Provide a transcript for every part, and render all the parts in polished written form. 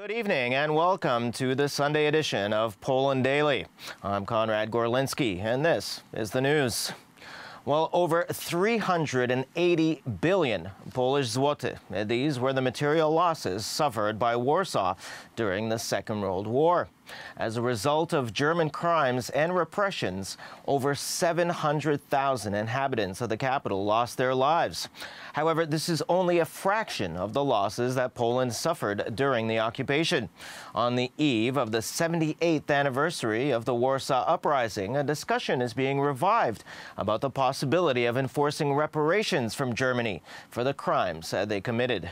Good evening and welcome to the Sunday edition of Poland Daily. I'm KONRAD GORLISKI and this is the news. Well, over 380 billion Polish zloty. These were the material losses suffered by Warsaw during the Second World War. As a result of German crimes and repressions, over 700,000 inhabitants of the capital lost their lives. However, this is only a fraction of the losses that Poland suffered during the occupation. On the eve of the 78th anniversary of the Warsaw Uprising, a discussion is being revived about the possibility of enforcing reparations from Germany for the crimes they committed.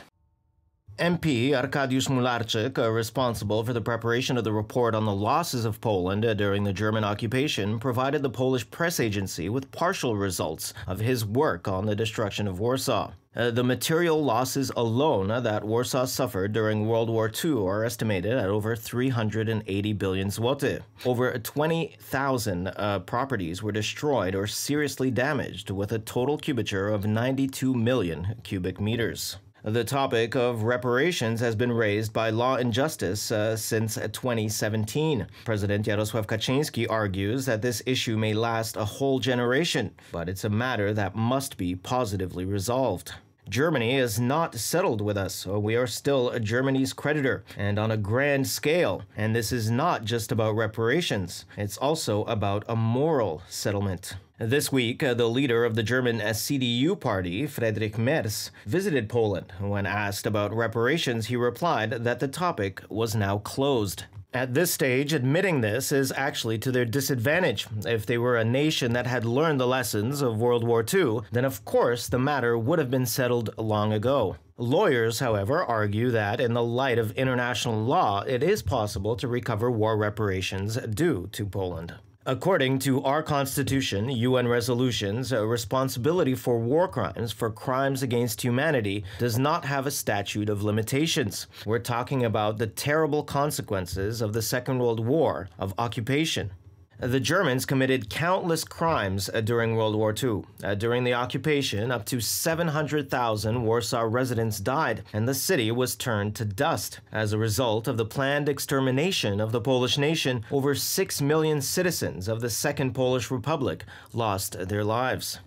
MP Arkadiusz Mularczyk, responsible for the preparation of the report on the losses of Poland during the German occupation, provided the Polish press agency with partial results of his work on the destruction of Warsaw. The material losses alone that Warsaw suffered during World War II are estimated at over 380 billion zloty. Over 20,000 properties were destroyed or seriously damaged, with a total cubature of 92 million cubic meters. The topic of reparations has been raised by Law and Justice since 2017. President Jarosław Kaczyński argues that this issue may last a whole generation, but it's a matter that must be positively resolved. Germany is not settled with us. We are still Germany's creditor, and on a grand scale. And this is not just about reparations. It's also about a moral settlement. This week, the leader of the German CDU party, Friedrich Merz, visited Poland. When asked about reparations, he replied that the topic was now closed. At this stage, admitting this is actually to their disadvantage. If they were a nation that had learned the lessons of World War II, then of course the matter would have been settled long ago. Lawyers, however, argue that in the light of international law, it is possible to recover war reparations due to Poland. According to our Constitution, UN resolutions, responsibility for war crimes, for crimes against humanity, does not have a statute of limitations. We're talking about the terrible consequences of the Second World War, of occupation. The Germans committed countless crimes during World War II. During the occupation, up to 700,000 Warsaw residents died, and the city was turned to dust. As a result of the planned extermination of the Polish nation, over 6 million citizens of the Second Polish Republic lost their lives.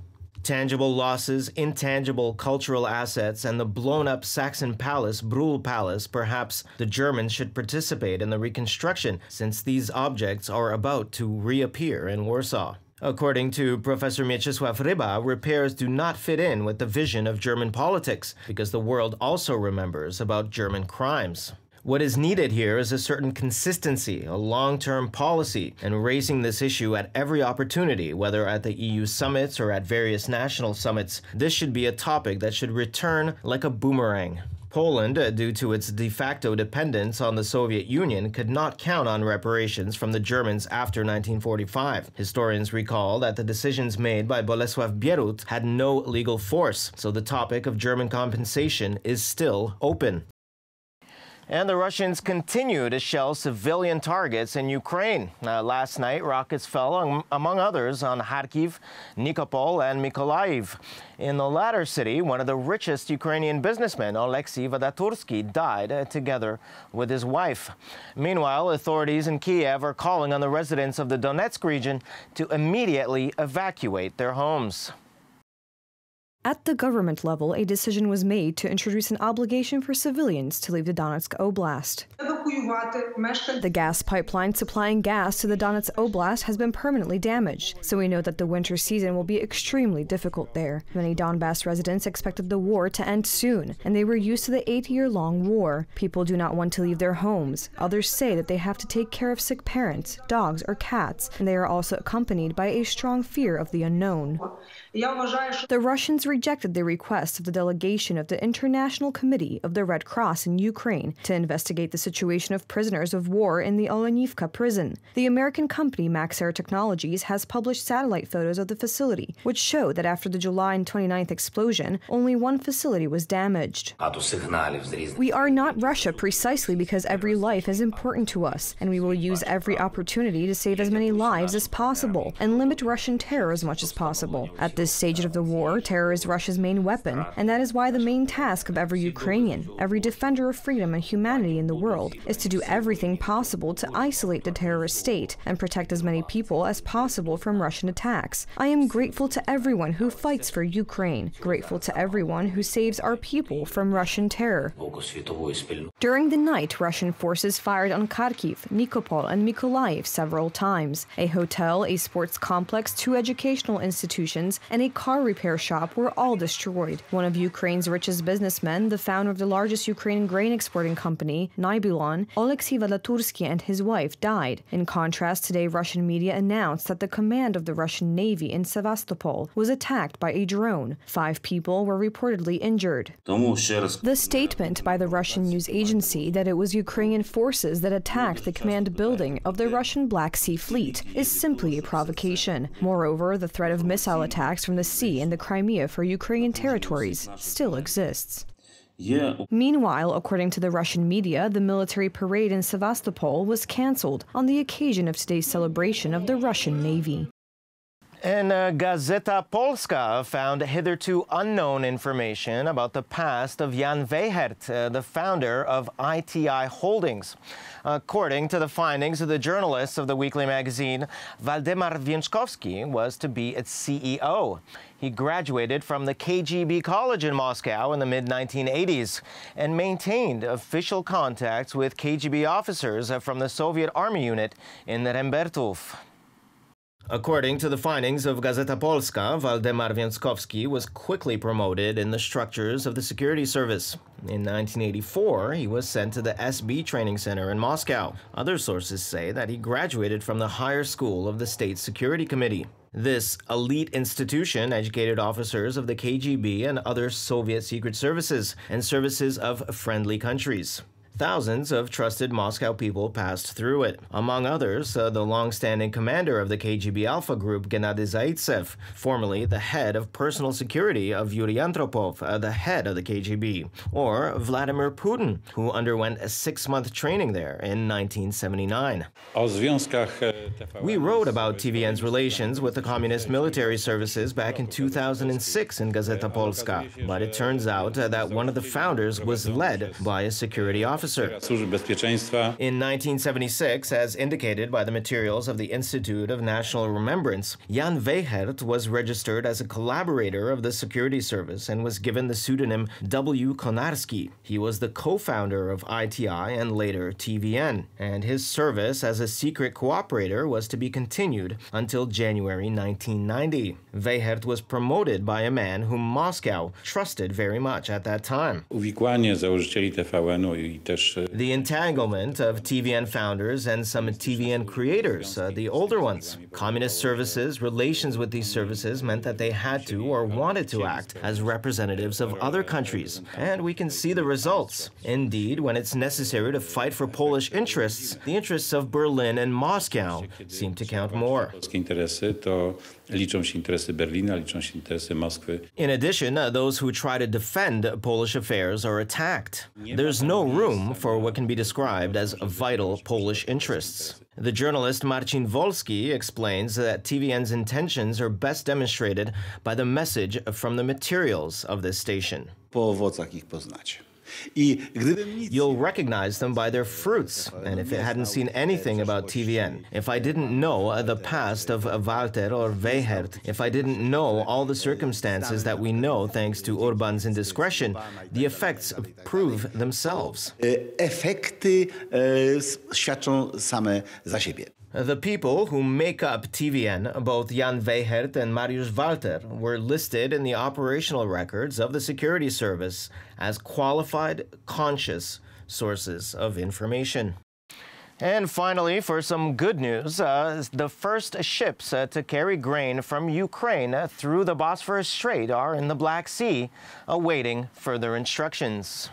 Tangible losses, intangible cultural assets, and the blown-up Saxon palace, Brühl Palace, perhaps the Germans should participate in the reconstruction, since these objects are about to reappear in Warsaw. According to Professor MIECZYSŁAW RYBA, repairs do not fit in with the vision of German politics, because the world also remembers about German crimes. What is needed here is a certain consistency, a long-term policy, and raising this issue at every opportunity, whether at the EU summits or at various national summits. This should be a topic that should return like a boomerang. Poland, due to its de facto dependence on the Soviet Union, could not count on reparations from the Germans after 1945. Historians recall that the decisions made by Bolesław Bierut had no legal force, so the topic of German compensation is still open. And the Russians continue to shell civilian targets in Ukraine. Last night, rockets fell, among others, on Kharkiv, Nikopol, and Mykolaiv. In the latter city, one of the richest Ukrainian businessmen, Oleksiy Vadatursky, died together with his wife. Meanwhile, authorities in Kiev are calling on the residents of the Donetsk region to immediately evacuate their homes. At the government level, a decision was made to introduce an obligation for civilians to leave the Donetsk Oblast. The gas pipeline supplying gas to the Donetsk Oblast has been permanently damaged, so we know that the winter season will be extremely difficult there. Many Donbass residents expected the war to end soon, and they were used to the 8-year-long war. People do not want to leave their homes. Others say that they have to take care of sick parents, dogs, or cats, and they are also accompanied by a strong fear of the unknown. The Russians rejected the request of the delegation of the International Committee of the Red Cross in Ukraine to investigate the situation of prisoners of war in the Olenivka prison. The American company Maxar Technologies has published satellite photos of the facility, which show that after the July 29th explosion, only one facility was damaged. We are not Russia precisely because every life is important to us, and we will use every opportunity to save as many lives as possible and limit Russian terror as much as possible. At this stage of the war, terror is Russia's main weapon, and that is why the main task of every Ukrainian, every defender of freedom and humanity in the world, is to do everything possible to isolate the terrorist state and protect as many people as possible from Russian attacks. I am grateful to everyone who fights for Ukraine, grateful to everyone who saves our people from Russian terror. During the night, Russian forces fired on Kharkiv, Nikopol, and Mykolaiv several times. A hotel, a sports complex, 2 educational institutions, and a car repair shop were all destroyed. One of Ukraine's richest businessmen, the founder of the largest Ukrainian grain exporting company, Nybulon, Oleksiy Valatursky, and his wife died. In contrast, today Russian media announced that the command of the Russian Navy in Sevastopol was attacked by a drone. 5 people were reportedly injured. The statement by the Russian news agency that it was Ukrainian forces that attacked the command building of the Russian Black Sea Fleet is simply a provocation. Moreover, the threat of missile attacks from the sea and the Crimea for Ukrainian territories still exists. Meanwhile, according to the Russian media, the military parade in Sevastopol was cancelled on the occasion of today's celebration of the Russian Navy. And Gazeta Polska found hitherto unknown information about the past of Jan Weichert, the founder of ITI Holdings. According to the findings of the journalists of the weekly magazine, Waldemar Więczkowski was to be its CEO. He graduated from the KGB college in Moscow in the mid-1980s and maintained official contacts with KGB officers from the Soviet Army unit in Rembertów. According to the findings of Gazeta Polska, Waldemar Więczkowski was quickly promoted in the structures of the security service. In 1984, he was sent to the SB training center in Moscow. Other sources say that he graduated from the higher school of the State Security Committee. This elite institution educated officers of the KGB and other Soviet secret services and services of friendly countries. Thousands of trusted Moscow people passed through it. Among others, the long-standing commander of the KGB Alpha Group, Gennady Zaitsev, formerly the head of personal security of Yuri Andropov, the head of the KGB, or Vladimir Putin, who underwent a 6-month training there in 1979. We wrote about TVN's relations with the communist military services back in 2006 in Gazeta Polska, but it turns out that one of the founders was led by a security officer. In 1976, as indicated by the materials of the Institute of National Remembrance, Jan Weichert was registered as a collaborator of the security service and was given the pseudonym W. Konarski. He was the co-founder of ITI and later TVN, and his service as a secret cooperator was to be continued until January 1990. Weichert was promoted by a man whom Moscow trusted very much at that time. The entanglement of TVN founders and some TVN creators, the older ones. Communist services' relations with these services meant that they had to or wanted to act as representatives of other countries. And we can see the results. Indeed, when it's necessary to fight for Polish interests, the interests of Berlin and Moscow seem to count more. In addition, those who try to defend Polish affairs are attacked. There's no room for what can be described as vital Polish interests. The journalist MARCIN explains that TVN's intentions are best demonstrated by the message from the materials of this station. You'll recognize them by their fruits, and if I hadn't seen anything about TVN, if I didn't know the past of Walter or Weichert, if I didn't know all the circumstances that we know thanks to Urban's indiscretion, the effects prove themselves. Efekty świadczą same za siebie. The people who make up TVN, both Jan Weichert and Mariusz Walter, were listed in the operational records of the security service as qualified, conscious sources of information. And finally, for some good news, the first ships to carry grain from Ukraine through the Bosphorus Strait are in the Black Sea, awaiting further instructions.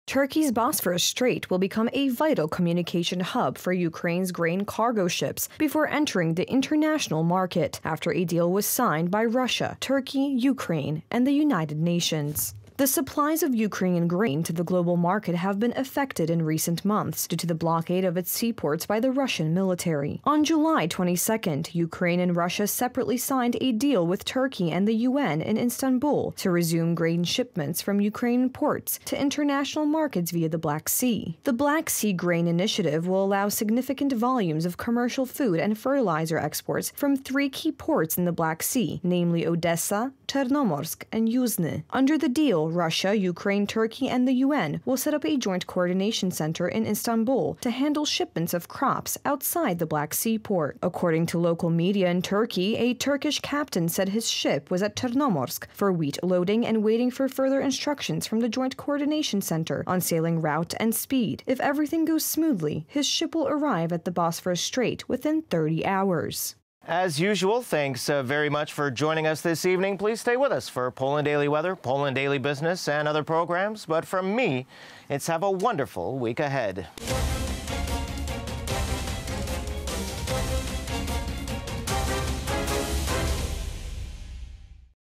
Turkey's Bosphorus Strait will become a vital communication hub for Ukraine's grain cargo ships before entering the international market after a deal was signed by Russia, Turkey, Ukraine, and the United Nations. The supplies of Ukrainian grain to the global market have been affected in recent months due to the blockade of its seaports by the Russian military. On July 22nd, Ukraine and Russia separately signed a deal with Turkey and the UN in Istanbul to resume grain shipments from Ukrainian ports to international markets via the Black Sea. The Black Sea Grain Initiative will allow significant volumes of commercial food and fertilizer exports from 3 key ports in the Black Sea, namely Odessa, Chernomorsk, and Yuzhny. Under the deal, Russia, Ukraine, Turkey, and the UN will set up a joint coordination center in Istanbul to handle shipments of crops outside the Black Sea port. According to local media in Turkey, a Turkish captain said his ship was at Chernomorsk for wheat loading and waiting for further instructions from the joint coordination center on sailing route and speed. If everything goes smoothly, his ship will arrive at the Bosphorus Strait within 30 hours. As usual, thanks very much for joining us this evening. Please stay with us for Poland Daily Weather, Poland Daily Business, and other programs. But from me, it's have a wonderful week ahead.